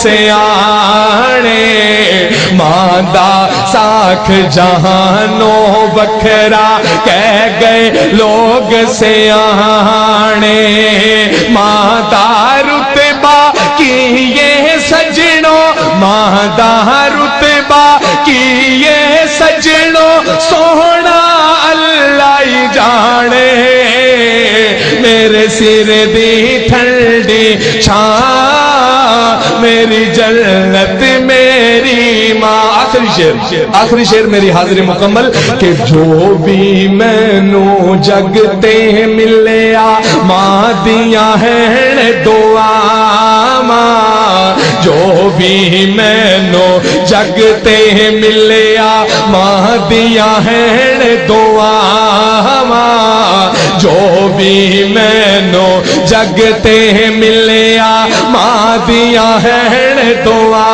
سیانے ماندہ ساکھ جہانوں بکھرا کہہ گئے لوگ سیانے ماندہ رتبہ کی یہ سجنوں ماندہ رتبہ کی یہ سجنوں سونا اللہ ہی جانے میرے سر دی ٹھنڈی چھاں میری جنت میری ماں آخری شعر میری حاضری مکمل کہ جو بھی مینوں جگتے ملیا ماں دیاں ہیں دعا ماں جو بھی مینوں جگتے ملیا ماں دیاں ہیں دعا ماں جو بھی مینوں جگتے ملیا ماں دیاں ہیں دعا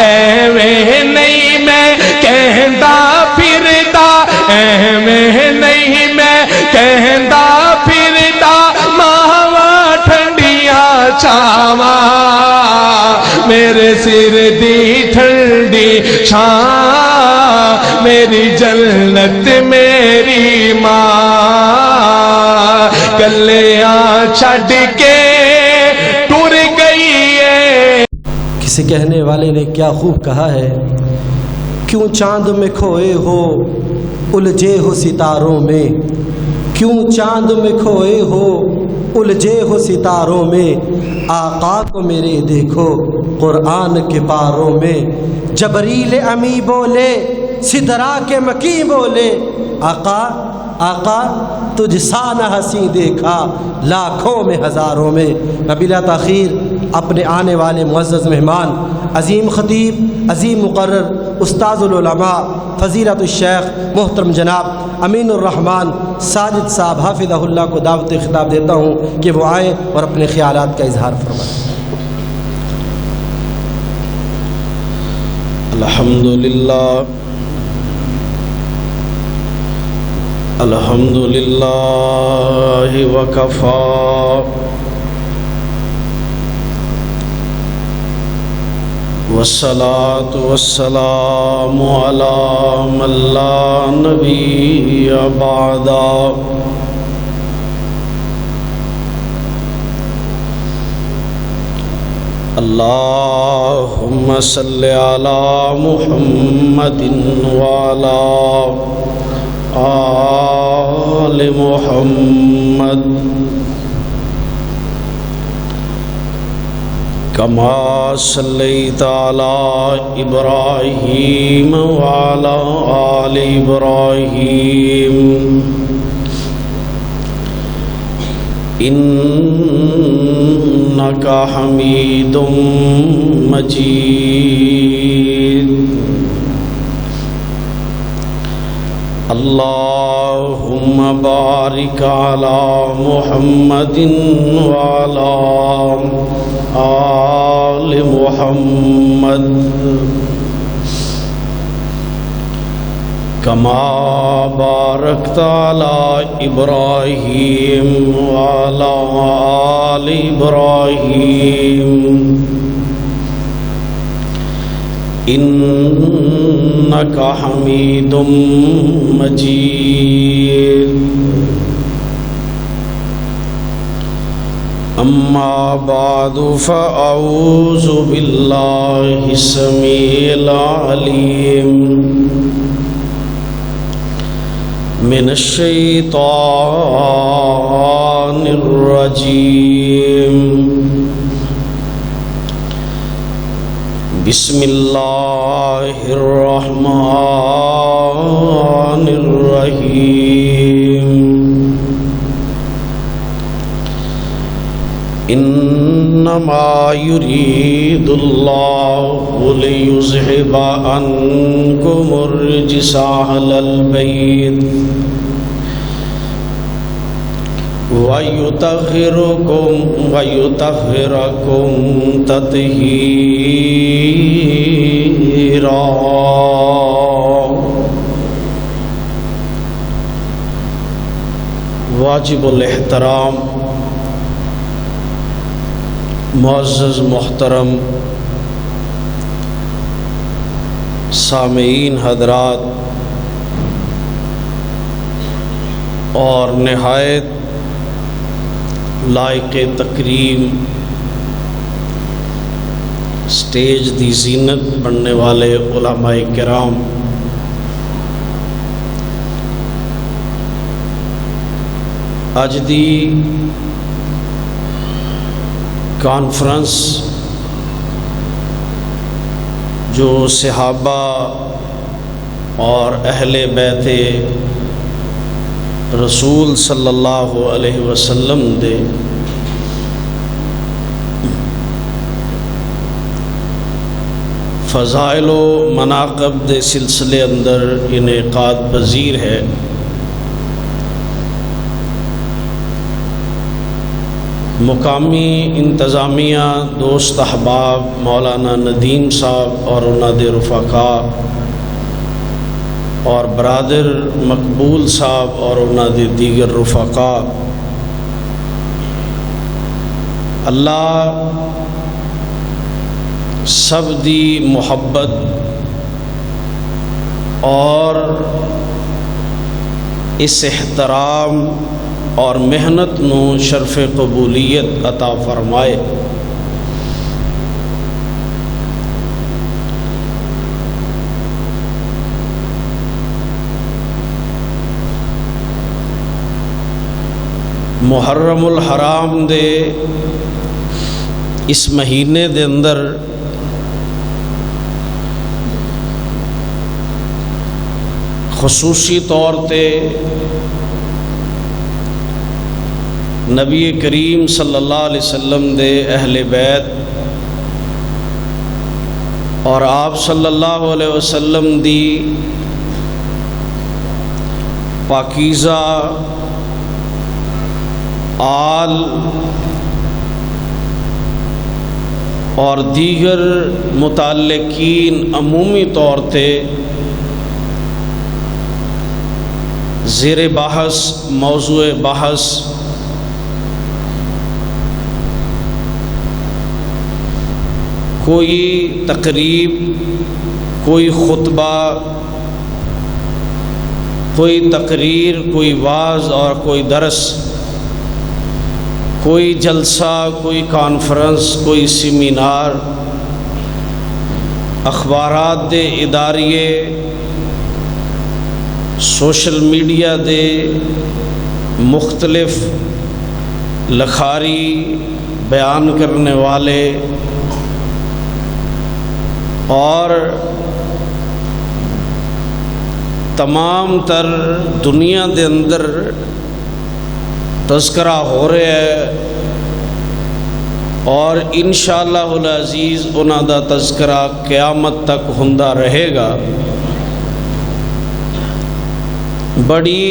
ایویں نہیں میں کہندا پھردا ایویں نہیں میں کہندا پھردا ماواں ٹھنڈیاں چھاواں میرے سر دی ٹھنڈی چھاں میری جنت میری ماں کلیاں چھڈ کے ٹر گئی ہے۔ کسی کہنے والے نے کیا خوب کہا ہے، کیوں چاند میں کھوئے ہو الجھے ہو ستاروں میں، کیوں چاند میں کھوئے ہو الجھے ہو ستاروں میں، آقا کو میرے دیکھو قرآن کے پاروں میں۔ جبریل امی بولے سدرا کے مکی بولے آقا آقا تجھ سا نہ حسین دیکھا لاکھوں میں ہزاروں میں۔ بلا تاخیر اپنے آنے والے معزز مہمان عظیم خطیب عظیم مقرر استاذ العلماء فضیلت الشیخ محترم جناب امین الرحمن ساجد صاحب حافظہ اللہ کو دعوت خطاب دیتا ہوں کہ وہ آئیں اور اپنے خیالات کا اظہار فرمائیں۔ الحمدللہ الحمدللہ وکفا والصلاة والسلام علی من لا نبی بعدا۔ اللہم صلی علی محمد وعلی آل محمد کما صلیت علی ابراہیم وعلی آل ابراہیم انک حمید مجید۔ اللہم بارک علی محمد وعلی آل محمد کما بارکت علی ابراہیم وعلی آل ابراہیم انک حمید مجید۔ اما بعد فاعوذ باللہ السمیع العلیم من الشیطان الرجیم۔ بسم اللہ الرحمن الرحیم۔ انما یرید اللہ لیذہب عنکم الرجس اہل البیت وَيُطَهِّرَكُمْ تَطْهِيرًا۔ واجب الاحترام معزز محترم سامعین حضرات اور نہایت لائق تکریم سٹیج دی زینت بننے والے علماء کرام، اج دی کانفرنس جو صحابہ اور اہل بیت رسول صلی اللہ علیہ وسلم دے فضائل و مناقب دے سلسلے اندر انعقاد پذیر ہے۔ مقامی انتظامیہ دوست احباب مولانا ندیم صاحب اور انہاں دے رفقاء اور برادر مقبول صاحب اور انہاں دے دیگر رفقاء، اللہ سب دی محبت اور اس احترام اور محنت نو شرف قبولیت عطا فرمائے۔ محرم الحرام دے اس مہینے دے اندر خصوصی طور تے نبی کریم صلی اللہ علیہ وسلم دے اہل بیت اور آپ صلی اللہ علیہ وسلم دی پاکیزہ آل اور دیگر متعلقین عمومی طور تے زیر بحث موضوع بحث کوئی تقریب، کوئی خطبہ، کوئی تقریر، کوئی واعظ اور کوئی درس، کوئی جلسہ، کوئی کانفرنس، کوئی سیمینار، اخبارات دے اداریے، سوشل میڈیا دے مختلف لکھاری بیان کرنے والے اور تمام تر دنیا دے اندر تذکرہ ہو رہا ہے اور انشاءاللہ العزیز انہاں دا تذکرہ قیامت تک ہوندا رہے گا۔ بڑی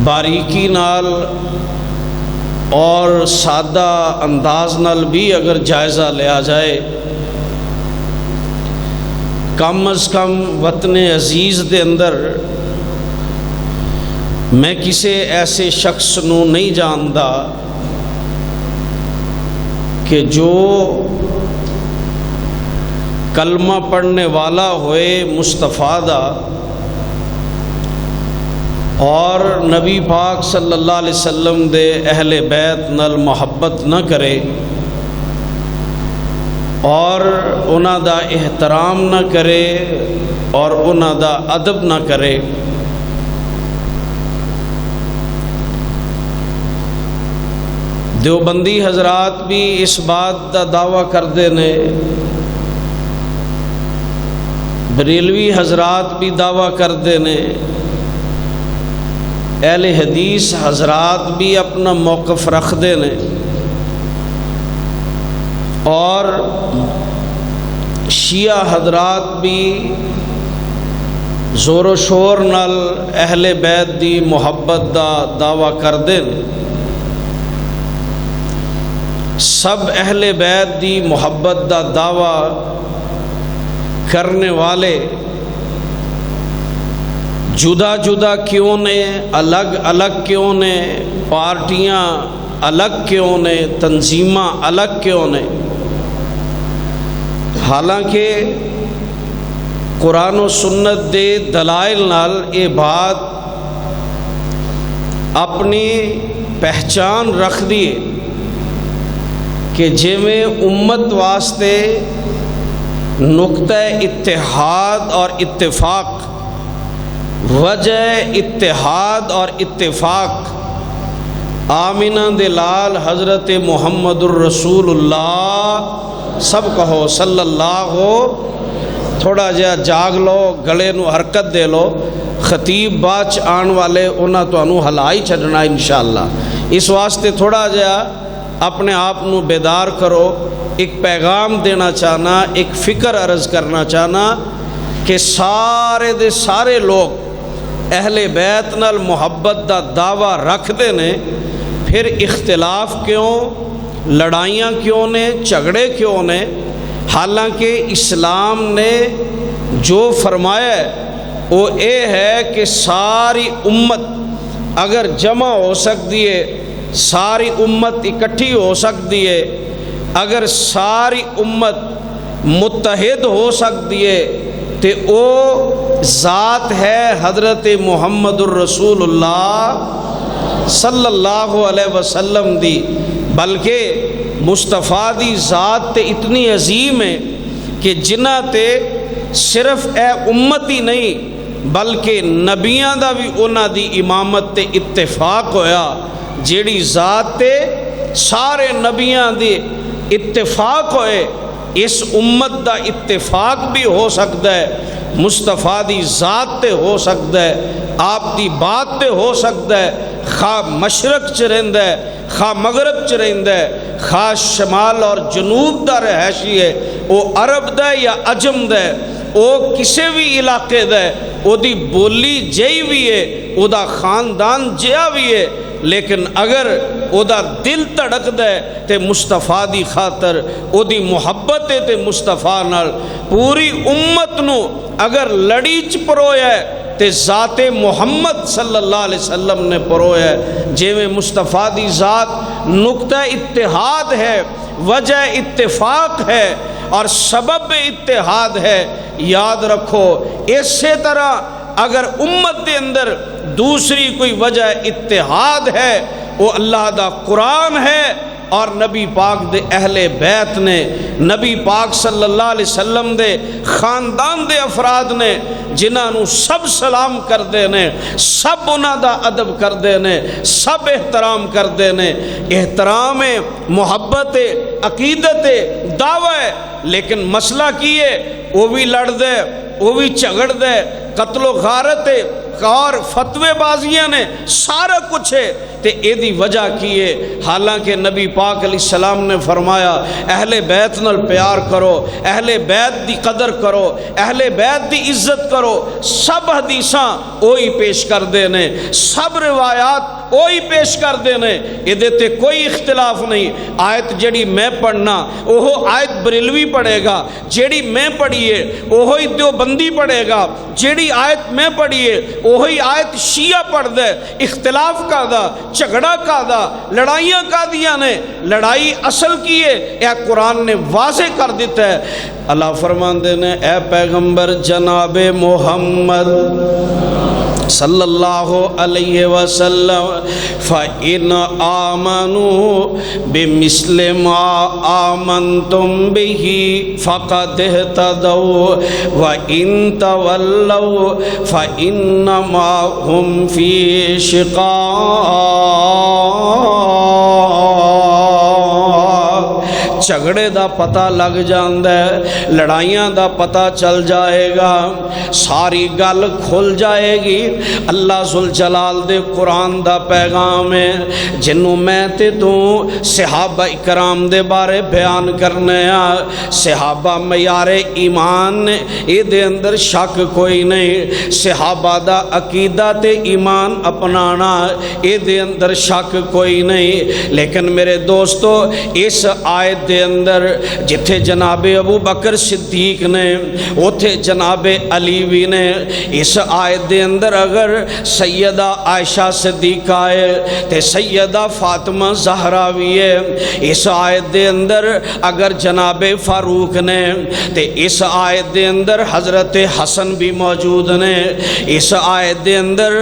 باریکی نال اور سادہ انداز نال بھی اگر جائزہ لیا جائے، کم از کم وطن عزیز دے اندر میں کسی ایسے شخص نو نہیں جاندا کہ جو کلمہ پڑھنے والا ہوئے مصطفیٰ دا اور نبی پاک صلی اللہ علیہ وسلم دے اہل بیت نال محبت نہ کرے اور انہاں دا احترام نہ کرے اور انہاں دا ادب نہ کرے۔ دیوبندی حضرات بھی اس بات دا دعویٰ کردے نے، بریلوی حضرات بھی دعویٰ کردے نے، اہل حدیث حضرات بھی اپنا موقف رکھ دے نے، اور شیعہ حضرات بھی زور و شور نال اہل بیت دی محبت دا دعویٰ کردے نے۔ سب اہل بیت دی محبت دا دعویٰ کرنے والے جدا جدا کیوں نے، الگ الگ کیوں نے، پارٹیاں الگ کیوں نے، تنظیماں الگ کیوں نے؟ حالانکہ قرآن و سنت دے دلائل نال یہ بات اپنی پہچان رکھ دیے کہ جویں امت واسطے نقطہ اتحاد اور اتفاق، وجہ اتحاد اور اتفاق آمینہ دلال حضرت محمد الرسول اللہ، سب کہو صلی اللہ ہو، تھوڑا جہا جاگ لو، گلے نو حرکت دے لو، خطیب باچ آن والے انہاں تو انہوں ہلائی چھڑنا انشاءاللہ، اس واسطے تھوڑا جہا اپنے آپ نو بیدار کرو۔ ایک پیغام دینا چاہنا، ایک فکر عرض کرنا چاہنا کہ سارے دے سارے لوگ اہل بیت نال محبت دا دعویٰ رکھ دے نے، پھر اختلاف کیوں، لڑائیاں کیوں نے، جھگڑے کیوں نے؟ حالانکہ اسلام نے جو فرمایا ہے وہ یہ ہے کہ ساری امت اگر جمع ہو سکتی ہے، ساری امت اکٹھی ہو سکتی ہے، اگر ساری امت متحد ہو سکتی ہے تو وہ ذات ہے حضرت محمد الرسول اللہ صلی اللہ علیہ وسلم دی، بلکہ مصطفیٰ دی ذات تے اتنی عظیم ہے کہ جنہ تے صرف اے امت ہی نہیں بلکہ نبیاں دا بھی انہاں دی امامت تے اتفاق ہویا، جیڑی ذات تے سارے نبیاں دی اتفاق ہوئے، اس امت دا اتفاق بھی ہو سکتا ہے، مصطفیٰ دی ذات تے ہو سکتا ہے، آپ دی بات تے ہو سکتا ہے، خواہ مشرق چ رہندا ہے، خواہ مغرب چ رہندا ہے، خواہ شمال اور جنوب دا رہائشی ہے، وہ عرب دا یا عجم دا ہے، وہ کسی بھی علاقے دا ہے، وہ دی بولی جئی بھی ہے، وہ دا خاندان جیا بھی ہے، لیکن اگر او دا دل تڑک دے تے مصطفیٰ دی خاطر او دی محبت تے مصطفیٰ نال پوری امت نو اگر لڑی چ پرویا ہے تے ذات محمد صلی اللہ علیہ وسلم نے پرویا ہے، جیویں مصطفیٰ دی ذات نقطہ اتحاد ہے، وجہ اتفاق ہے اور سبب اتحاد ہے۔ یاد رکھو اسی طرح اگر امت دے اندر دوسری کوئی وجہ اتحاد ہے، وہ اللہ دا قرآن ہے اور نبی پاک دے اہل بیت نے، نبی پاک صلی اللہ علیہ وسلم دے خاندان دے افراد نے، جنہاں نو سب سلام کر دے نے، سب انہاں دا ادب کر دے نے، سب احترام کر دے نے۔ احترام محبت عقیدت دعوی ہے، لیکن مسئلہ کی ہے وہ بھی لڑ دے، وہ بھی جھگڑ دے، قتل و غارت اور فتوے بازیاں نے، سارا کچھ ہے، تے اے دی وجہ کی ہے؟ حالانکہ نبی پاک علیہ السلام نے فرمایا اہل بیت نال پیار کرو، اہل بیت دی قدر کرو، اہل بیت دی عزت کرو۔ سب حدیثاں وہی پیش کر دینے، سب روایات وہی پیش کر دینے، یہ تے کوئی اختلاف نہیں۔ آیت جڑی میں پڑھنا وہ آیت بریلوی پڑھے گا، جڑی میں پڑھیے وہی دیوبندی پڑھے گا، جڑی آیت میں پڑھیے وہی آیت شیعہ پڑھ دے۔ اختلاف کا دا، جھگڑا کا دا، لڑائیاں کا دیا نے، لڑائی اصل کی ہے اے قرآن نے واضح کر دیتا ہے۔ اللہ فرماندے نے اے پیغمبر جناب محمد صلی اللہ علیہ وسلم فَإِنْ آمَنُوا بِمِثْلِ مَا آمَنْتُمْ بِهِ فَقَدْ اهْتَدَوْا وَإِنْ تَوَلَّوْا فَإِنَّمَا هُمْ فِي شِقَاقٍ۔ جھگڑے دا پتہ لگ جاندہ ہے، لڑائیاں دا پتہ چل جائے گا، ساری گل کھل جائے گی۔ اللہ ذوالجلال دے قرآن دا پیغام ہے جنوں میں تے تو صحابہ اکرام دے بارے بیان کرنے آ۔ صحابہ معیار ایمان نے، اے دے اندر شک کوئی نہیں، صحابہ دا عقیدہ تے ایمان اپنانا اے دے اندر شک کوئی نہیں، لیکن میرے دوستو اس آیت دے دے اندر جتھے جناب ابو بکر صدیق نے اوتھے جناب علی بھی نے. اس آیت دے اندر اگر سیدہ عائشہ صدیقہ ہے تے سیدہ فاطمہ زہرا بھی ہے. اس آیت دے اندر اگر جناب فاروق نے تے اس آیت دے اندر حضرت حسن بھی موجود نے. اس آیت دے اندر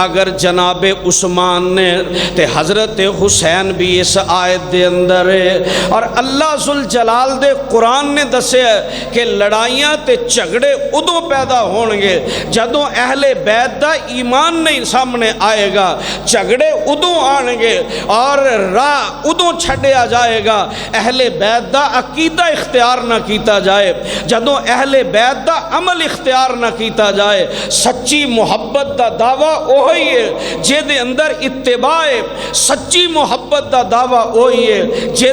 اگر جناب عثمان نے تے حضرت حسین بھی اس آیت دے اندر ہے. اور اللہ ذوالجلال دے قرآن نے دسیا کہ لڑائیاں تے جھگڑے ادوں پیدا ہون گے جدوں اہل بیت دا ایمان نہیں سامنے آئے گا. جھگڑے ادوں آن گے اور راہ ادوں چھڈیا جائے گا اہل بیت دا عقیدہ اختیار نہ کیتا جائے, جدوں اہل بیت دا عمل اختیار نہ کیتا جائے. سچی محبت دا دعویٰ وہی ہے جے دے اندر اتباع ہے, سچی محبت دا دعویٰ وہی ہے جے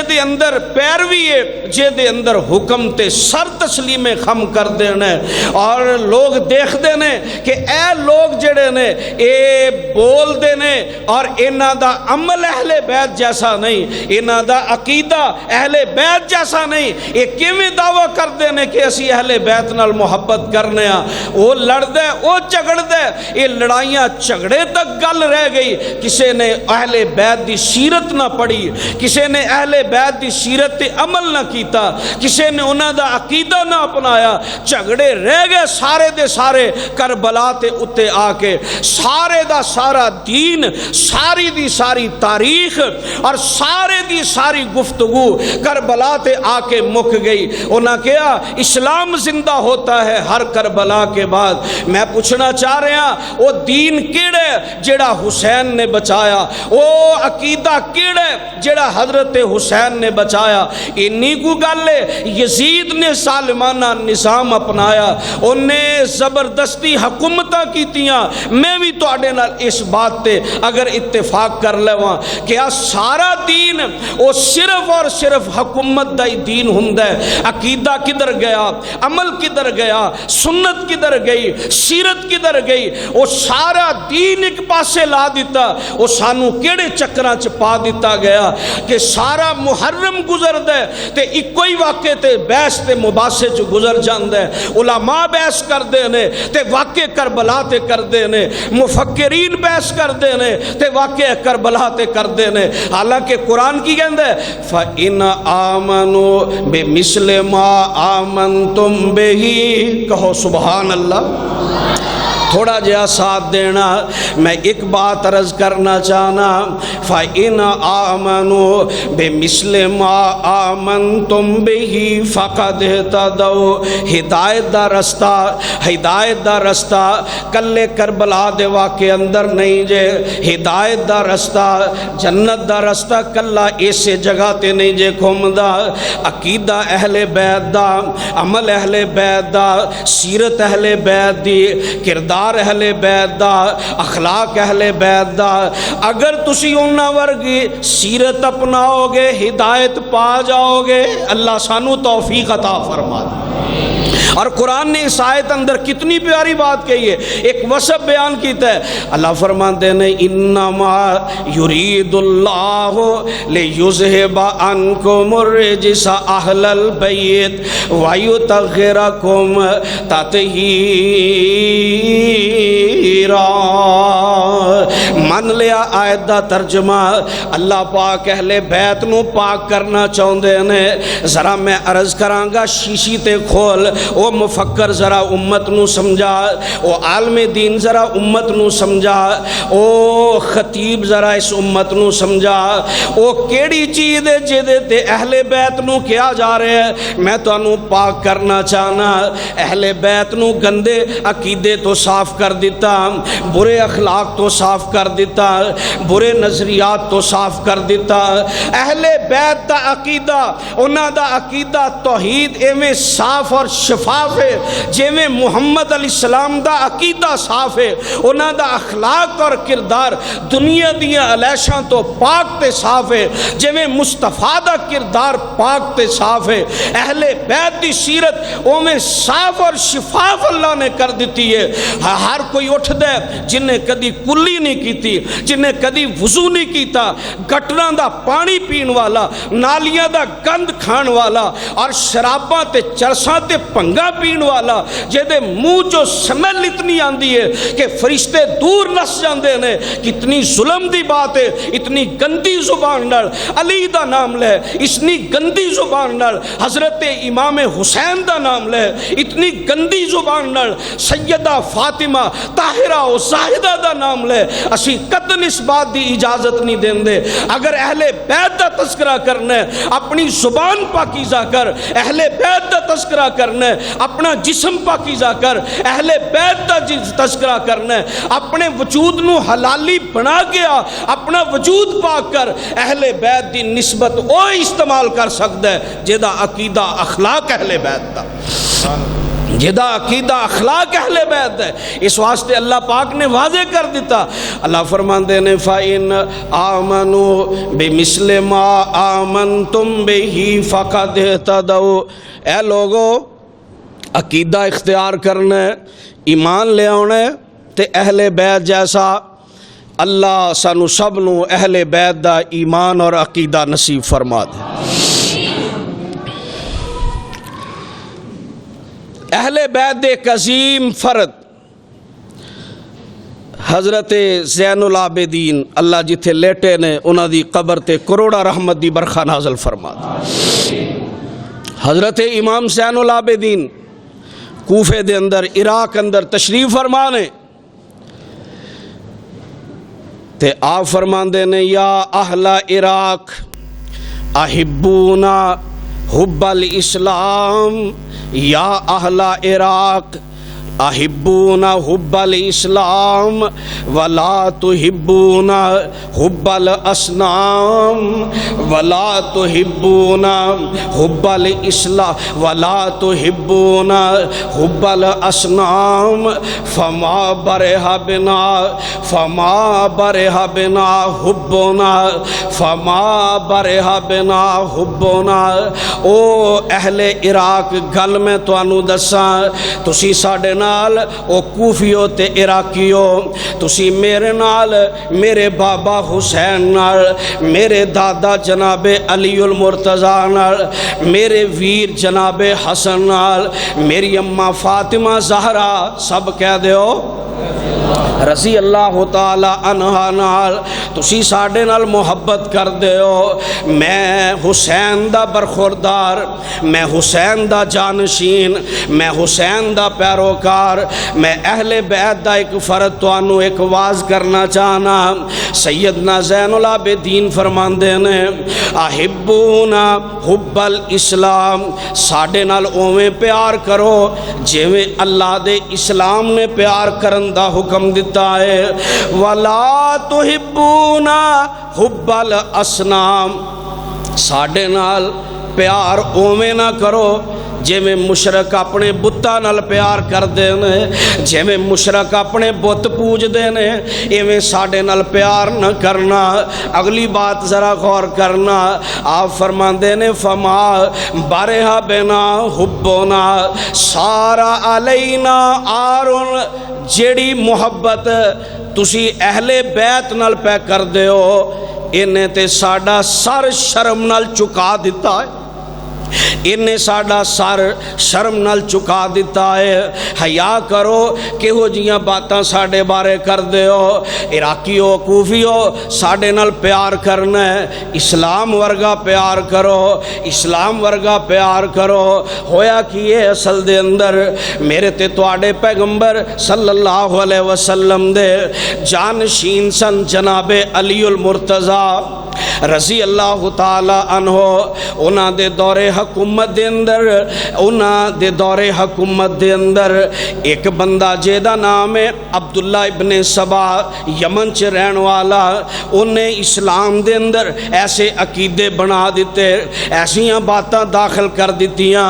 دے اندر پیروی ہے, جے دے اندر حکم تے سر تسلیم خم کر دینے. اور لوگ دیکھ دینے کہ اے لوگ جڑے نے اے بول دینے اور انہاں دا عمل اہل بیت جیسا نہیں, انہاں دا عقیدہ اہل بیت جیسا نہیں. اے کیویں دعویٰ کر دینے کہ اسی اہل بیت نال محبت کرنے ہاں. وہ لڑ دے وہ جھگڑ دے, یہ لڑائیاں جھگڑے تک گل رہ گئی. کسے نے اہل بیت دی سیرت نہ پڑھی, کسے نے اہل بیت دی سیرت تے عمل نہ کیتا, کسے نے انہاں دا عقیدہ نہ اپنایا. جھگڑے رہ گئے سارے دے سارے کربلا تے اتے آ کے. سارے دا سارا دین, ساری دی ساری تاریخ اور سارے دی ساری گفتگو کربلا تے آ کے مک گئی. انہاں کہا اسلام زندہ ہوتا ہے ہر کربلا کے بعد. میں پوچھنا چاہ رہا ہوں وہ دین کیڑے جڑا حسین نے بچایا, وہ عقیدہ کیڑے جڑا حضرت حسین نے بچایا. انی کو گل ہے یزید نے ظالمانہ نظام اپنایا, انہیں زبردستی حکومتاں کیتیاں. میں بھی تواڈے نال اس بات تے اگر اتفاق کر لواں کہ سارا دین وہ صرف اور صرف حکومت دا ہی دین ہوندا ہے. عقیدہ کدھر گیا, عمل کدھر گیا, سنت کدھر گئی, سیرت کدھر گئی. وہ سارا دین ایک پاسے لا دیتا. وہ سانو کیڑے چکراں چ پا دیتا گیا کہ سارا محرم گزر دے تے ایکو ہی واقعے تے بحث تے مباحثے چ گزر جاندا ہے. علماء بحث کردے نے تے واقعے کربلا تے کردے نے, مفکرین بحث کردے نے تے واقعے کربلا تے کردے نے. حالانکہ قرآن کی کہندا ہے فَإِنْ آمَنُوا بِمِثْلِ مَا آمَنْتُمْ بِهِ. کہو سبحان اللہ. تھوڑا جہا ساتھ دینا. میں ایک بات عرض کرنا چاہنا, فَإِنْ آمَنُوا بِمِثْلِ مَا آمَنْتُمْ بِهِ فَقَدْ اهْتَدَوْا. ہدایت دا رستہ کلے کربلا دے واقعے اندر نہیں جے. ہدایت دا رستہ, جنت دا رستہ کلا ایسے جگہ تے نہیں جے کھومدا. عقیدہ اہل بیت دا, عمل اہل بیت دا, سیرت اہل بیت دی, کردار اہل بیت دا, اخلاق اہل بیت دا. اگر تسی انہاں ورگی سیرت اپناؤ گے ہدایت پا جاؤ گے. اللہ سانو توفیق عطا فرما. اور قرآن نے اس آیت اندر کتنی پیاری بات کہی ہے, ایک وصف بیان کیتا ہے. اللہ فرماتے ہیں انما یرید اللہ لیذہب عنکم الرجس اہل البیت ویطہرکم تطہیرا. من لیا آیت دا ترجمہ, اللہ پاک اہل بیت نو پاک کرنا چاہندے نے. ذرا میں عرض کرانگا شیشی تے کھول, او مفکر ذرا امت نو سمجھا, او عالم دین ذرا امت نو سمجھا, او خطیب ذرا اس امت نو سمجھا. او کیڑی چیز ہے جے تے اہل بیت نو کیا جا رہا ہے. میں تانوں پاک کرنا چاہنا. اہل بیت نو گندے عقیدے تو صاف کر دیتا, برے اخلاق تو صاف کر دیتا, برے نظریات تو صاف کر دیتا. اہل بیت دا عقیدہ, انہاں دا عقیدہ توحید ایویں صاف اور شفاف ہے جویں محمد علیہ السلام دا عقیدہ صاف ہے. انہاں دا اخلاق اور کردار دنیا دیاں علیشاں تو پاک تے صاف ہے جویں مصطفیٰ دا کردار پاک تے صاف ہے. اہل بیت دی سیرت اویں صاف اور شفاف اللہ نے کر دیتی ہے. ہر کوئی اٹھ دے جن نے کدی کلی نہیں کیتی, جنہیں کدی وضو نہیں کیتا، گٹراں دا پانی پین والا، نالیاں دا گند کھان والا اور شراباں تے چرساں تے پنگا پین والا، جہدے منہ چو سمیل اتنی آندی ہے کہ فرشتے دور نس جاندے نے. کتنی ظلم دی بات ہے، اتنی گندی زبان نال علی دا نام لے، اتنی گندی زبان نال حضرت امام حسین دا نام لے، اتنی گندی زبان نال سیدہ فاطمہ طاہرہ و زاہدہ دا نام لے. اسی قطعاً اس بات دی اجازت نہیں دیں دے. اگر اہل بیت دا تذکرہ کرنا ہے اپنی زبان پاکیزہ کر، اہل بیت دا تذکرہ کرنا ہے اپنا جسم پاکیزہ کر، اہل بیت دا تذکرہ کرنا ہے اپنے وجود نو حلالی بنا گیا، اپنا وجود پاک کر. اہل بیت دی نسبت او استعمال کر سکتا ہے جہدا عقیدہ اخلاق اہل بیت دا، جہدا عقیدہ اخلاق اہل بیت ہے. اس واسطے اللہ پاک نے واضح کر دیتا. اللہ فرماندے نے فَإِنْ آمَنُوا بِمِثْلِ مَا آمَنْتُمْ بِهِ فَقَدْ اهْتَدَوْا. اے لوگو عقیدہ اختیار کرنا ہے، ایمان لے آنا ہے تے اہل بیت جیسا. اللہ سانو سب نو اہل بیت دا ایمان اور عقیدہ نصیب فرما دے. اہل بیت دے ایک عظیم فرد حضرت زین العابدین اللہ جتھے لیٹے نے انہاں دی قبر تے کروڑا رحمت دی برخا نازل فرما دے. حضرت امام زین العابدین کوفے دے اندر عراق اندر تشریف فرمانے تے آپ فرماندے نے یا اہل عراق احبونا حب الاسلام، یا اہل عراق احبون حب الاسلام ولا تحبون حب الاصنام، ولا تحبون حب الاسلام ولا تحبون حب الاصنام. فما برح بنا فما برح بنا حبنا فما برح بنا حبنا. او اہل عراق گل میں تانوں دساں، تسی ساڈے او کوفیو تے عراقیو، تسی میرے نال میرے بابا حسین نال، میرے دادا جناب علی المرتضیٰ نال، میرے ویر جناب حسن نال، میری اماں فاطمہ زہرا سب کہہ دیو رضی اللہ تعالی عنہا نال تسی ساڈے نال محبت کر دیو. میں حسین دا برخوردار، میں حسین دا جانشین، میں حسین دا پیروکار، میں اہل بیت دا ایک فرد توانوں ایک واز کرنا چاہنا. سیدنا زین العابدین فرماندے نے احبونا حب الاسلام، ساڈے نال اوویں پیار کرو جویں اللہ دے اسلام نے پیار کرن دا حکم دیتا ہے. ولا تحبون حب الاصنام، ساڈے نال پیار اوویں نہ کرو جویں مشرک اپنے بتاں نال پیار کردے نے، جویں مشرک اپنے بت پوجدے نے ایویں ساڈے نال پیار نہ کرنا. اگلی بات ذرا غور کرنا، آپ فرماندے نے فما بارہا بنا حبنا سارا علینا آرن. جیڑی محبت تسی اہل بیت نال پہ کر دیو انہیں تے ساڈا سر شرم نال چکا دیتا ہے، انہیں ساڈا سر شرم نال چکا دیتا ہے. حیا کرو کہو جیاں باتاں ساڈے بارے کر دیو. عراقیو کوفیو ساڈے نال پیار کرنا ہے، اسلام ورگا پیار کرو، اسلام ورگا پیار کرو. ہویا کہ یہ اصل دے اندر میرے تے تواڈے پیغمبر صلی اللہ علیہ وسلم دے جانشین سن جناب علی المرتضیٰ رضی اللہ تعالی عنہ. انہاں دے دور حکومت دے اندر حکومت دے اندر ایک بندہ جیدہ نام ہے عبداللہ ابن سبا یمن چ رہن والا، انہیں اسلام دے اندر ایسے عقیدے بنا دیتے، ایسیاں باتاں داخل کر دیتیاں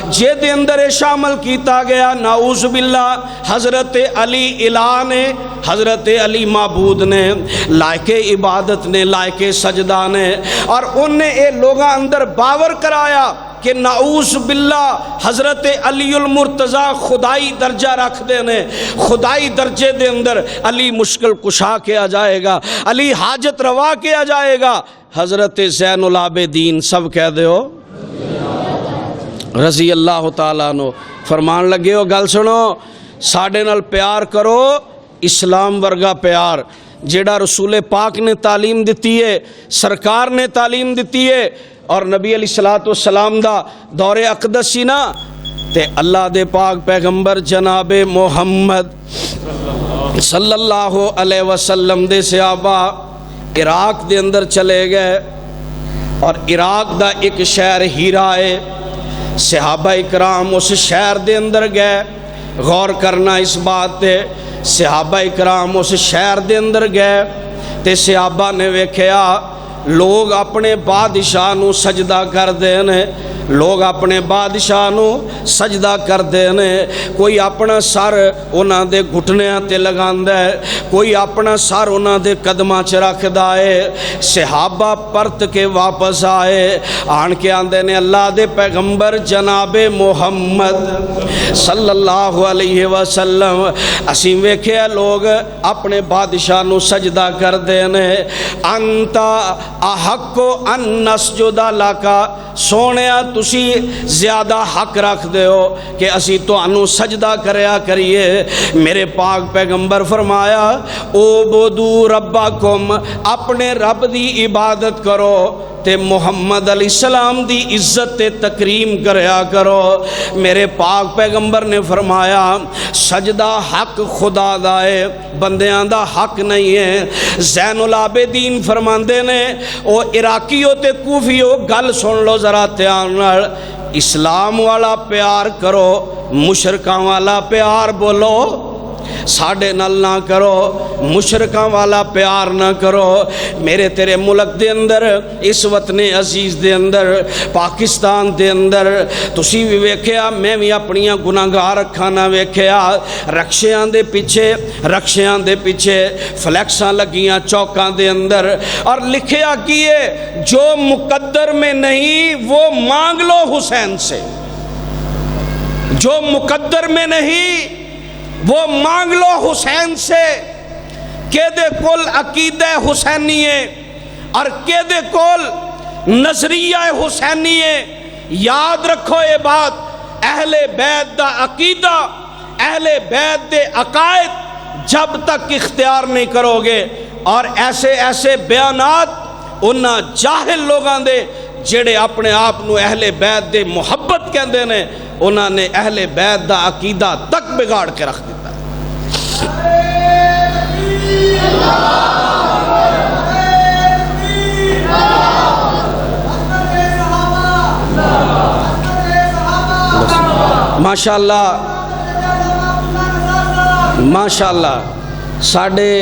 جے دے اندر شامل کیتا گیا نعوذ باللہ حضرت علی الہ نے، حضرت علی معبود نے، لائق عبادت نے، لائق سجدہ نے. اور انہیں اے لوگاں اندر باور کرایا کہ نعوذ باللہ حضرت علی المرتضی خدائی درجہ رکھ دینے، خدائی درجے دے اندر علی مشکل کشا کیا جائے گا، علی حاجت روا کیا جائے گا۔ حضرت زین العابدین سب کہہ دیو رضی اللہ تعالیٰ عنہ فرمان لگے ہو گل سنو، ساڈے نال پیار کرو اسلام ورگا پیار جیڑا رسول پاک نے تعلیم دیتی ہے، سرکار نے تعلیم دیتی ہے، اور نبی علیہ الصلوۃ والسلام دا دور اقدس سی نا تے اللہ دے پاک پیغمبر جناب محمد صلی اللہ علیہ وسلم دے صحابہ عراق دے اندر چلے گئے، اور عراق دا ایک شہر ہیرا ہے، صحابہ اکرام اس شہر دے اندر گئے، غور کرنا اس بات تے، صحابہ اکرام اس شہر دے اندر گئے تے صحابہ نے ویکھیا لوگ اپنے بادشاہ نو سجدہ کر دینے، لوگ اپنے بادشاہ نو سجدہ کر دینے، کوئی اپنا سر انہاں دے گھٹنیاں تے لگاندا ہے، کوئی اپنا سر انہاں دے قدماں چ رکھدا ہے۔ صحابہ پرت کے واپس آئے، آن کے آندے نے اللہ دے پیغمبر جناب محمد صلی اللہ علیہ وسلم اسی ویکھیا لوگ اپنے بادشاہ نو سجدہ کر دینے، انتا احق ان نسجد لکا، سونیا تسی زیادہ حق رکھ دے ہو کہ اسی تو انو سجدہ کریا کریے۔ میرے پاک پیغمبر فرمایا اعبدوا ربکم، اپنے رب دی عبادت کرو تے محمد علیہ السلام دی عزت تے تکریم کریا کرو۔ میرے پاک پیغمبر نے فرمایا سجدہ حق خدا دا ہے، بندیاں دا حق نہیں ہے۔ زین العابدین فرماندے نے او عراقیو تے کوفیو گل سن لو ذرا دھیان نال، اسلام والا پیار کرو، مشرکاں والا پیار بولو ساڈے نال نہ کرو، مشرکاں والا پیار نہ کرو۔ میرے تیرے ملک دے اندر اس وطن عزیز دے اندر پاکستان دے اندر تسی بھی ویکھیا، میں بھی اپنیاں گناہگار اکھاں نہ ویکھیا، رکشیاں دے پیچھے فلیکساں لگیاں چوکاں دے اندر، اور لکھیا کیے جو مقدر میں نہیں وہ مانگ لو حسین سے، جو مقدر میں نہیں وہ مانگ لو حسین سے، کہ دے کول عقیدہ حسینی ہے اور کہ دے کول نظریہ حسینی ہے۔ یاد رکھو یہ بات، اہل بیت دا عقیدہ، اہل بیت دے عقائد جب تک اختیار نہیں کرو گے، اور ایسے بیانات انہاں جاہل لوگاں دے جڑے اپنے آپ نو اہل بیت دے محبت کہندے نے، انہاں نے اہل بیت دا عقیدہ تک بگاڑ کے رکھ دیتا ہے۔ ماشاءاللہ ماشاءاللہ ساڈے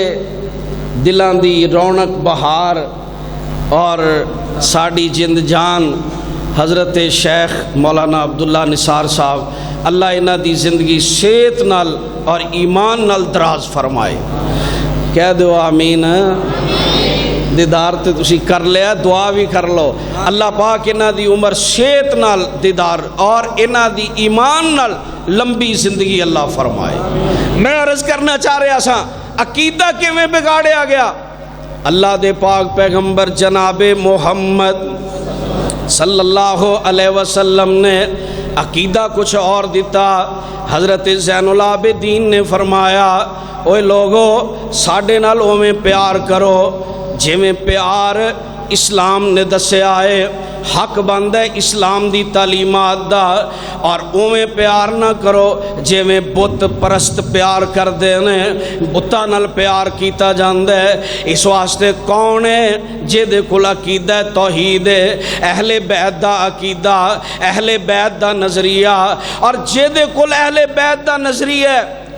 دلاں دی رونق بہار اور ساڈی جند جان حضرت شیخ مولانا عبداللہ نثار صاحب، اللہ انہاں دی زندگی صحت نال اور ایمان نال دراز فرمائے، کہہ دو آمین۔ دیدار تے تسی کر لیا، دعا بھی کر لو، اللہ پاک انہاں دی عمر صحت نال دیدار اور انہاں دی ایمان نال لمبی زندگی اللہ فرمائے۔ میں عرض کرنا چاہ رہا سا عقیدہ کیویں بگاڑیا گیا؟ اللہ دے پاک پیغمبر جناب محمد صلی اللہ علیہ وسلم نے عقیدہ کچھ اور دیتا۔ حضرت زین العابدین نے فرمایا اوے لوگو ساڈے نال اوویں پیار کرو جویں پیار اسلام نے دسیا ہے، حق بند ہے اسلام دی تعلیمات دا، اور اوویں پیار نہ کرو جویں بت پرست پیار کر دینے، بتاں نال پیار کیتا جاندا ہے۔ اس واسطے کون ہے جے کول عقیدہ توحید ہے، اہل بیت دا عقیدہ، اہل بیت دا نظریہ، اور جے کول اہل بیت دا نظریہ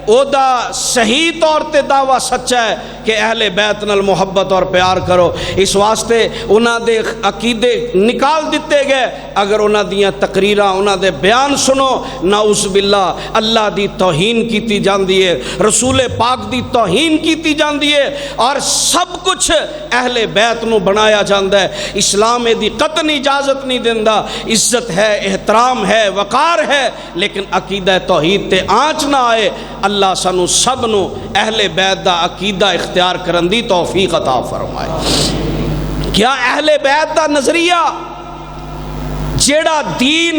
اودا صحیح طور تے دعویٰ سچا ہے کہ اہل بیت نال محبت اور پیار کرو. اس واسطے انہاں دے عقیدے نکال دیتے گئے. اگر انہاں دیاں تقریراں انہاں دے بیان سنو نعوذ باللہ اللہ دی توہین کیتی جاندی ہے, رسول پاک دی توہین کیتی جاندی ہے, اور سب کچھ اہل بیت نو بنایا جاندا ہے. اسلام دی قطعی اجازت نہیں دیندا. عزت ہے, احترام ہے, وقار ہے, لیکن عقیدہ توحید تے آنچ نہ آئے. اللہ سانو سب نو اہل بیت دا عقیدہ اختیار کرن دی توفیق عطا فرمائے. کیا اہل بیت دا نظریہ جیڑا دین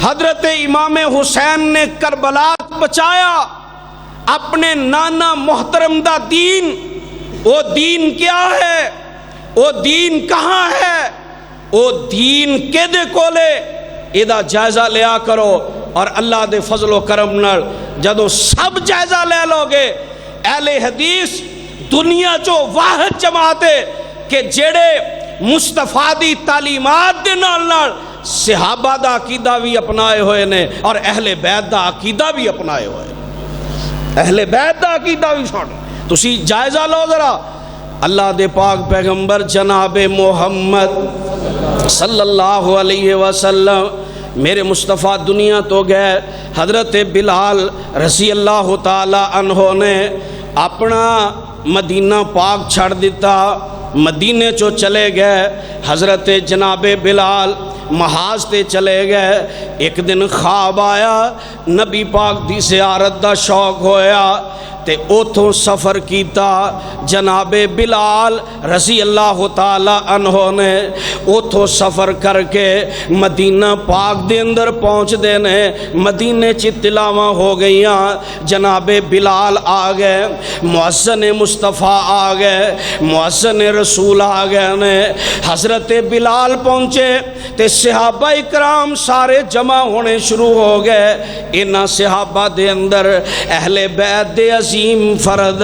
حضرت امام حسین نے کربلا بچایا, اپنے نانا محترم دا دین, وہ دین کیا ہے, وہ دین کہاں ہے, وہ دین کدے کولے, ایدہ جائزہ لیا کرو. اور اللہ دے فضل و کرم نال جدو سب جائزہ لے لو گے, اہل حدیث دنیا چو واحد جماعت ہے کہ جڑے مصطفیٰ دی تعلیمات دے نال نال صحابہ دا عقیدہ بھی اپنائے ہوئے نے, اور اہل بیت دا عقیدہ بھی اپنائے ہوئے. اہل بیت دا عقیدہ بھی چھوڑ, تسی جائزہ لو ذرا. اللہ دے پاک پیغمبر جناب محمد صلی اللہ علیہ وسلم میرے مصطفیٰ دنیا تو گئے. حضرت بلال رضی اللہ تعالی عنہ نے اپنا مدینہ پاک چھڑ دیتا, مدینے چو چلے گئے. حضرت جناب بلال محاذ تے چلے گئے. ایک دن خواب آیا, نبی پاک دی زیارت دا شوق ہویا تے اوتھوں سفر کیتا. جناب بلال رضی اللہ تعالی عنہ نے اوتھوں سفر کر کے مدینہ پاک دے اندر پہنچ دینے. مدینے چ تلاواں ہو گئیاں. جناب بلال آ گئے, مؤذن مصطفیٰ آ گئے, مؤذن رسول آ گئے نے. حضرت بلال پہنچے تے صحابہ اکرام سارے جمع ہونے شروع ہو گئے. انہاں صحابہ دے اندر اہل بیت دے عظیم فرد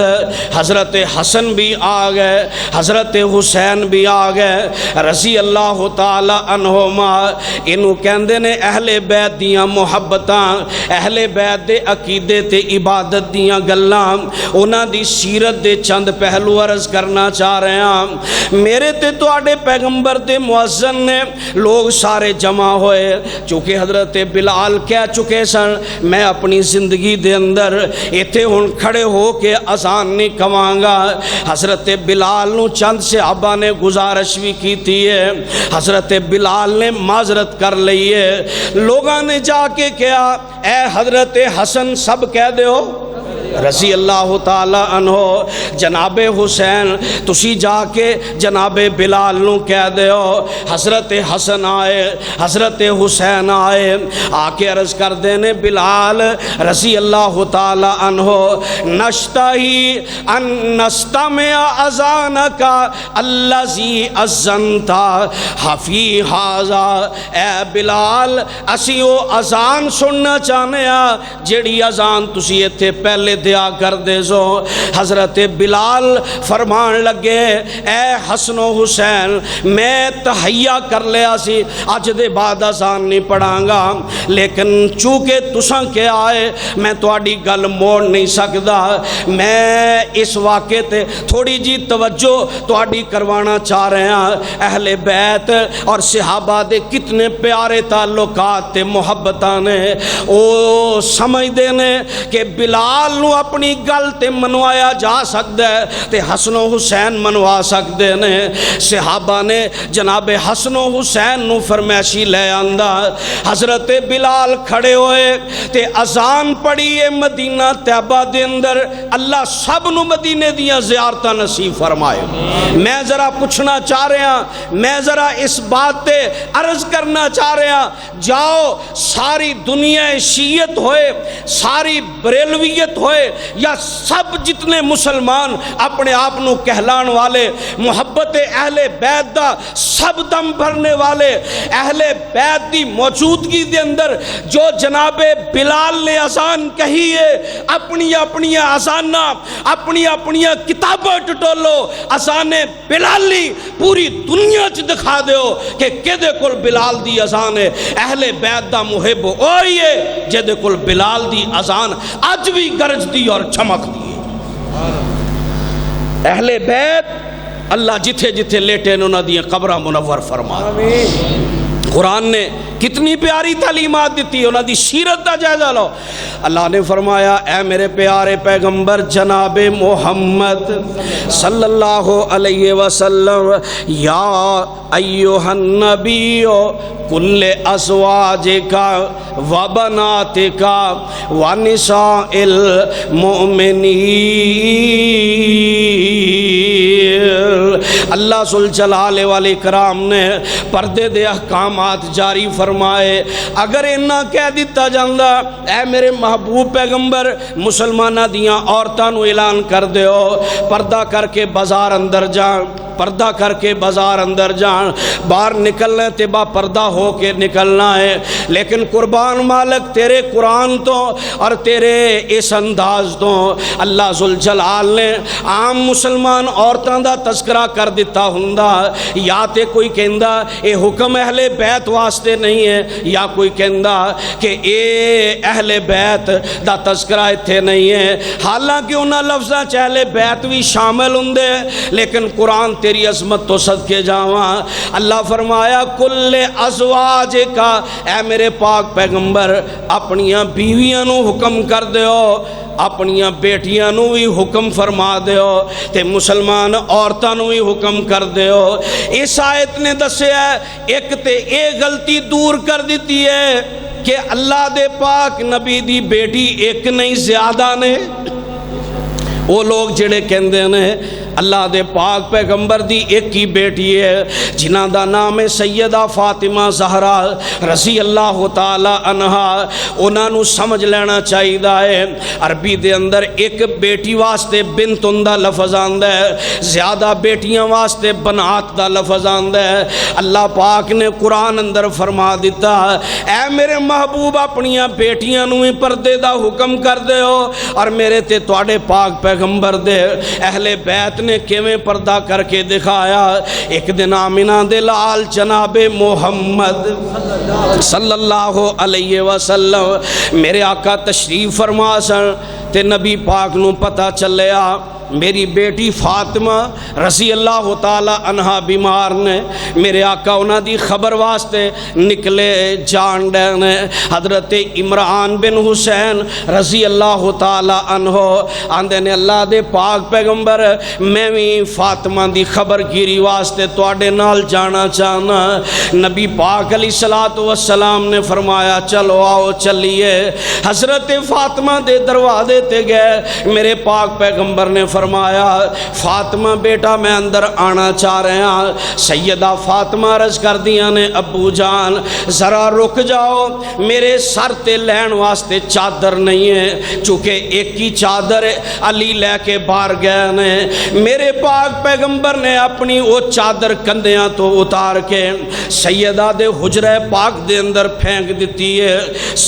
حضرت حسن بھی آ گئے, حضرت حسین بھی آ گئے رضی اللہ تعالی عنہما. انہوں کہندے نے اہل بیت دیاں محبتاں, اہل بیت دے عقیدے تے عبادت دیاں گلاں, انہاں دی سیرت دے چند پہلو عرض کرنا چاہ رہے ہیں. میرے تے تواڈے پیغمبر دے مؤذن نے لوگ سارے جمع ہوئے. چونکہ حضرت بلال کہہ چکے سن میں اپنی زندگی دے اندر ایتھے ہن کھڑے ہو کے اذان نہیں کواں گا. حضرت بلال نو چند صحابہ نے گزارش بھی کی تھی ہے. حضرت بلال نے معذرت کر لی ہے. لوگاں نے جا کے کہا اے حضرت حسن سب کہہ دیو رضی اللہ تعالی عنہ. جناب حسین تسی جا کے جناب بلال نو کہہ دیو. حضرت حسن آئے, حضرت حسین آئے, آ کے عرض کر دینے بلال رضی اللہ تعالی عنہ نشتہی ان نستمع اذانکا اللذی اذنتا حفی حاضا. اے بلال اسی او اذان سننا چاہنے ہاں جیڑی اذان تسی ایتھے پہلے دیا کر دے زو. حضرت بلال فرمان لگے اے حسن و حسین میں تحیہ کر لیا سی, اج دے بعد اذان نہیں پڑھاں گا, لیکن چونکہ تساں کے آئے میں تواڈی گل موڑ نہیں سکدا. میں اس واقعے تے تھوڑی جی توجہ تواڈی کروانا چاہ رہے ہیں. اہل بیت اور صحابہ دے کتنے پیارے تعلقات تے محبتاں نے. او سمجھ دے نے کہ بلال نو اپنی گل تے منوایا جا سکتا ہے تے حسن و حسین منوا سکتے نے. صحابہ نے جناب حسن و حسین نو فرمائشی لے آندا. حضرت بلال کھڑے ہوئے تے اذان پڑھی ہے مدینہ طیبہ دے اندر. اللہ سب نو مدینے دیاں زیارتاں نصیب فرمائے. میں ذرا پوچھنا چاہ رہا ہاں, میں ذرا اس بات تے عرض کرنا چاہ رہا ہاں, جاؤ ساری دنیا شیعت ہوئے, ساری بریلویت ہوئے, یا سب جتنے مسلمان اپنے آپ نو کہلان والے, محبت اہل بیت دا سب دم بھرنے والے, اہل بیت دی موجودگی دے اندر جو جناب بلال نے اذان کہی ہے, اپنی اپنی اذانہ اپنی اپنی کتابیں ٹٹولو, اذان بلالی پوری دنیا چ دکھا دیو کہ کدے کول بلال دی اذان ہے. اہل بیت دا محب ہوئی ہے جدے کول بلال دی اذان اج بھی گرج گرجتی اور چمکتی ہے۔ اہل بیت اللہ جتھے جتھے لیٹے نے انہاں دیاں قبراں منور فرما۔ قرآن نے کتنی پیاری تعلیمات دیتی ہے، انہاں دی سیرت دا جائزہ لو۔ اللہ نے فرمایا اے میرے پیارے پیغمبر جناب محمد صلی اللہ علیہ وسلم، یا ایھا النبی کل ازواجک و بناتک و نساء المؤمنین۔ اللہ ذوالجلال والاکرام نے پردے دے احکامات جاری فرمائے۔ اگر انہاں کہہ دیتا جاندا اے میرے محبوب پیغمبر مسلمانہ دیاں عورتاں نو اعلان کر دیو پردہ کر کے بازار اندر جان، پردہ کر کے بازار اندر جان، باہر نکلنا تے با پردہ ہو کے نکلنا ہے، لیکن قربان مالک تیرے قرآن تو اور تیرے اس انداز تو اللہ ذوالجلال نے عام مسلمان عورتاں دا تذکرہ کر دیتا ہوندا، یا تے کوئی کہندا اے حکم اہل بیت واسطے نہیں ہے، یا کوئی کہندا کہ اے اہل بیت دا تذکرہ ایتھے نہیں ہے، حالانکہ انہاں لفظاں چ اہل بیت بھی شامل ہوندے، لیکن قرآن تیری عظمت تو صدقے جاواں۔ اللہ فرمایا کل ازواج کا، اے میرے پاک پیغمبر اپنیاں بیویاں نو حکم کر دیو، اپنیاں بیٹیاں نو بھی حکم فرما دیو، تے مسلمان عورتاں نو بھی حکم کر دیو۔ اس آیت نے دسیا ایک تے اے غلطی دور کر دیتی ہے کہ اللہ دے پاک نبی دی بیٹی ایک نہیں زیادہ نے۔ وہ لوگ جڑے کہندے نے اللہ دے پاک پیغمبر دی ایک ہی بیٹی ہے جنہاں دا نام ہے سیدہ فاطمہ زہرا رضی اللہ تعالی عنہا، انہاں نو سمجھ لینا چاہیے ہے عربی دے اندر ایک بیٹی واسطے بنت دا لفظ آندا ہے، زیادہ بیٹیاں واسطے بنات دا لفظ آندا ہے۔ اللہ پاک نے قرآن اندر فرما دیتا اے میرے محبوب اپنیاں بیٹیاں نو ہی پردے دا حکم کر دیو، اور میرے تے تواڈے پاک پیغمبر دے اہل بیت نے کیویں پردہ کر کے دکھایا۔ ایک دن آمنہ دے لال جناب محمد صلی اللہ علیہ وسلم میرے آقا تشریف فرما سن، تے نبی پاک نو پتہ چلیا میری بیٹی فاطمہ رضی اللہ تعالی عنہا بیمار نے۔ میرے آقا انہاں دی خبر واسطے نکلے جان ڈے، حضرت عمران بن حسین رضی اللہ تعالی عنہ آندے نے اللہ دے پاک پیغمبر میں بھی فاطمہ دی خبر گیری واسطے تواڈے نال جانا چاہنا۔ نبی پاک علیہ الصلوۃ والسلام نے فرمایا چلو آؤ چلیے۔ حضرت فاطمہ دے دروازے تے گئے، میرے پاک پیغمبر نے فرمایا فاطمہ بیٹا میں اندر آنا چاہ رہے ہیں۔ سیدہ فاطمہ عرض کر دیا نے ابو جان ذرا رک جاؤ، میرے سر تے لین واسطے چادر نہیں ہے، چونکہ ایک ہی چادر علی لے کے باہر گئے نے۔ میرے پاک پیغمبر نے اپنی وہ چادر کندیاں تو اتار کے سیدہ دے حجرہ پاک دے اندر پھینک دیتی ہے۔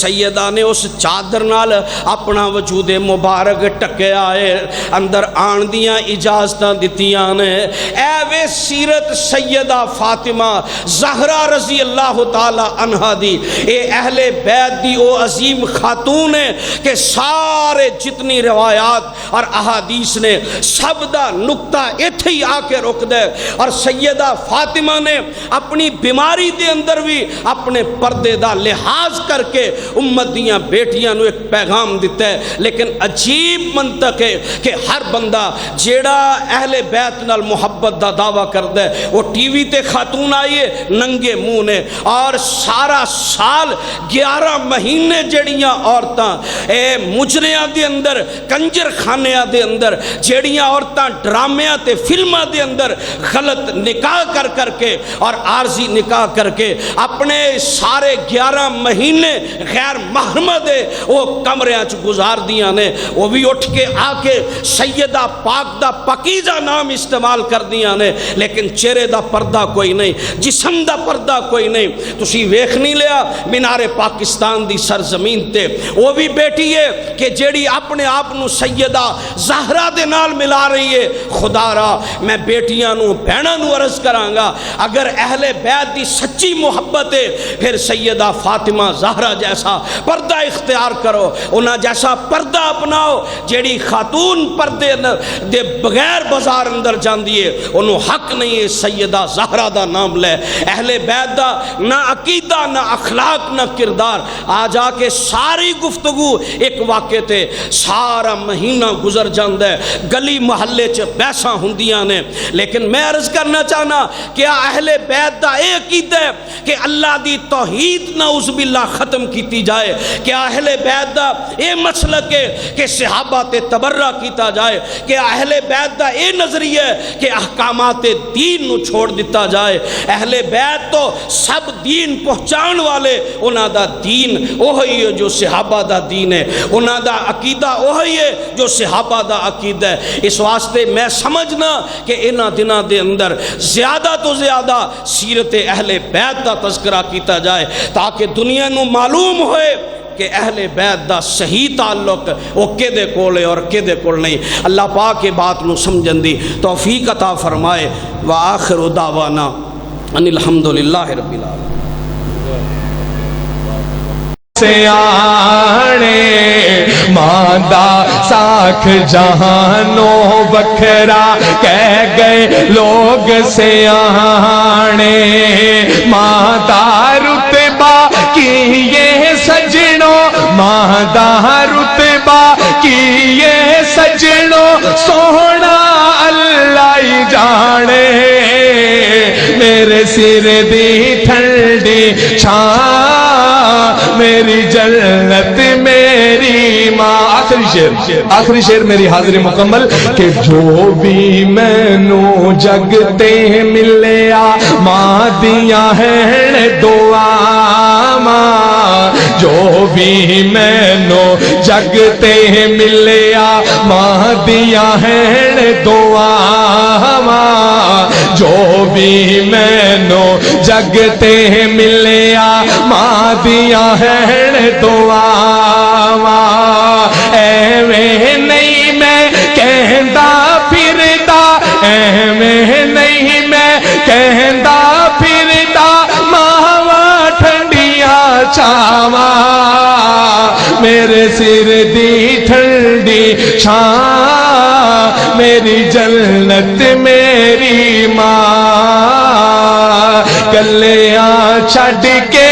سیدہ نے اس چادر نال اپنا وجود مبارک ٹکے آئے، اندر آن دیاں اجازتاں دتیاں نے۔ اے وے سیرت سیدہ فاطمہ زہرا رضی اللہ تعالی عنہا دی، اے اہل بیت دی او عظیم خاتون ہے کہ سارے جتنی روایات اور احادیث نے سب دا نقطہ ایتھے ہی آ کے رک دے، اور سیدہ فاطمہ نے اپنی بیماری دے اندر بھی اپنے پردے دا لحاظ کر کے امت دیاں بیٹیاں نو ایک پیغام دیتا ہے۔ لیکن عجیب منطق ہے کہ ہر بندہ جیڑا اہل بیت نال محبت دا دعویٰ کردا ہے وہ ٹی وی تے خاتون آئیے ننگے منہ نے، اور سارا سال 11 مہینے جڑیاں عورتاں اے مجریاں دے اندر کنجر خانیاں دے اندر جڑیاں عورتاں ڈرامیاں تے فلماں دے اندر غلط نکاح کر کے اور عارضی نکاح کر کے اپنے سارے 11 مہینے غیر محرم دے وہ کمریاں چ گزار دیاں نے، وہ بھی اٹھ کے آ کے سید دا پاک دا پکیزہ نام استعمال کر دیا نے لیکن چہرے دا پردہ کوئی نہیں، جسم دا پردہ کوئی نہیں۔ تسی ویکھ نہیں لیا مینار پاکستان دی سرزمین تے وہ بھی بیٹی ہے کہ جیڑی اپنے آپ نو سیدہ زہرا دے نال ملا رہی ہے۔ خدا را میں بیٹیاں نو بہناں نو عرض کراں گا اگر اہل بیت دی سچی محبت ہے پھر سیدہ فاطمہ زہرا جیسا پردہ اختیار کرو، انہاں جیسا پردہ اپناؤ۔ جیڑی خاتون پردے دے بغیر بازار اندر جاندی ہے انہوں حق نہیں ہے سیدہ زہرا دا نام لے۔ اہل بیت دا نہ عقیدہ نہ اخلاق نہ کردار، آ جا کے ساری گفتگو ایک واقعے تے سارا مہینہ گزر جاندہ ہے، گلی محلے چ بحثاں ہوندیاں نے۔ لیکن میں عرض کرنا چاہنا کیا اہل بیت دا اے عقیدہ ہے کہ اللہ دی توحید نعوذ باللہ ختم کیتی جائے؟ کیا اہل بیت دا اے مسلک ہے کہ صحابہ تے تبرہ کیتا جائے؟ کہ اہل بیت دا اے نظریہ ہے کہ احکامات دین نو چھوڑ دیتا جائے؟ اہل بیت تو سب دین پہنچان والے، انہاں دا دین وہی ہے جو صحابہ دا دین ہے، انہاں دا عقیدہ وہی ہے جو صحابہ دا عقیدہ ہے۔ اس واسطے میں سمجھنا کہ انہاں دناں دے اندر زیادہ تو زیادہ سیرت اہل بیت دا تذکرہ کیتا جائے تاکہ دنیا نو معلوم ہوئے کہ اہل بیت دا صحیح تعلق وہ کدے کول ہے اور کدے کول نہیں۔ اللہ پاک کے بات نو سمجھن دی توفیق عطا فرمائے۔ وآخر دعوانا ان الحمدللہ رب العالمین۔ سیانے ماندہ ساکھ جہانوں بکھرا کہہ گئے لوگ سیانے، ماندہ رتبہ کیے سجنوں، ماندہ رتبہ کیے سجنوں، سونا اللہ ہی جانے، میرے سر دی ٹھنڈی چھاں میری جنت میری ماں۔ آخری شعر میری حاضری مکمل کہ جو بھی مینوں جگ تے ملیا ماں دیاں ہیں دعا ماں، جو بھی مینوں جگ تے ملیا ماں دیاں ہیں دعا ماں، جو بھی مینوں جگ تے ملیا ماں دیاں ہیں دعا ماں، ایویں نہیں میں کہندا پھردا، ایویں نہیں میں کہندا پھردا، ماواں ٹھنڈیاں چھاواں میرے سر دی ٹھنڈی چھاں میری جنت میری ماں، کلیاں چھڈ کے